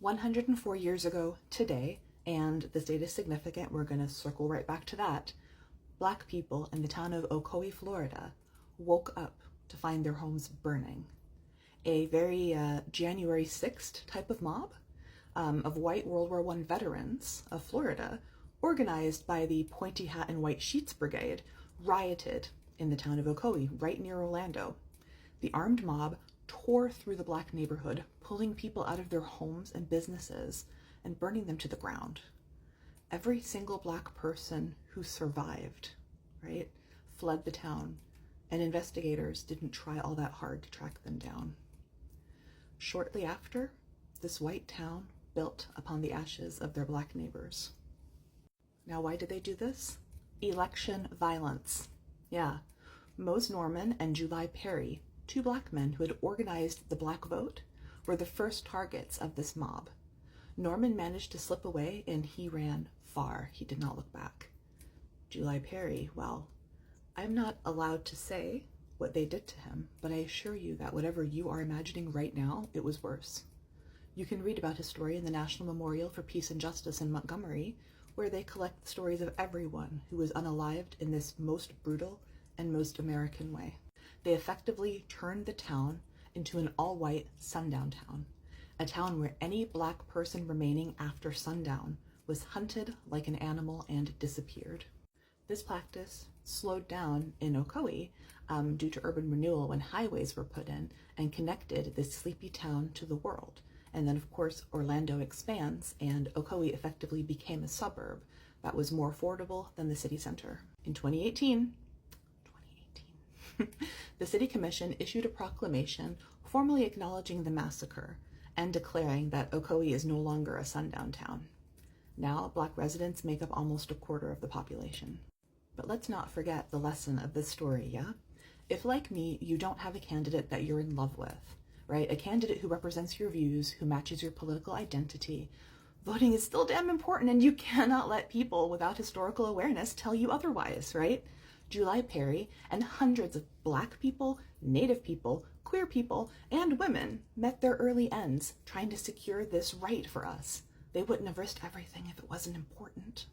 104 years ago today, and this date is significant, we're going to circle right back to that, Black people in the town of Ocoee, Florida, woke up to find their homes burning. A very January 6th type of mob of white World War I veterans of Florida, organized by the Pointy Hat and White Sheets Brigade, rioted in the town of Ocoee, right near Orlando. The armed mob tore through the Black neighborhood, pulling people out of their homes and businesses and burning them to the ground. Every single Black person who survived, right, fled the town, and investigators didn't try all that hard to track them down. Shortly after, this white town built upon the ashes of their Black neighbors. Now, why did they do this? Election violence. Yeah, Mose Norman and July Perry, two Black men who had organized the Black vote, were the first targets of this mob. Norman managed to slip away and he ran far. He did not look back. July Perry, well, I'm not allowed to say what they did to him, but I assure you that whatever you are imagining right now, it was worse. You can read about his story in the National Memorial for Peace and Justice in Montgomery, where they collect the stories of everyone who was unalived in this most brutal and most American way. They effectively turned the town into an all-white sundown town, a town where any Black person remaining after sundown was hunted like an animal and disappeared. This practice slowed down in Ocoee due to urban renewal when highways were put in and connected this sleepy town to the world. And then, of course, Orlando expands and Ocoee effectively became a suburb that was more affordable than the city center. In 2018, the City Commission issued a proclamation formally acknowledging the massacre and declaring that Ocoee is no longer a sundown town. Now, Black residents make up almost a quarter of the population. But let's not forget the lesson of this story, yeah? If, like me, you don't have a candidate that you're in love with, right? A candidate who represents your views, who matches your political identity, voting is still damn important, and you cannot let people without historical awareness tell you otherwise, right? July Perry and hundreds of Black people, Native people, queer people, and women met their early ends trying to secure this right for us. They wouldn't have risked everything if it wasn't important.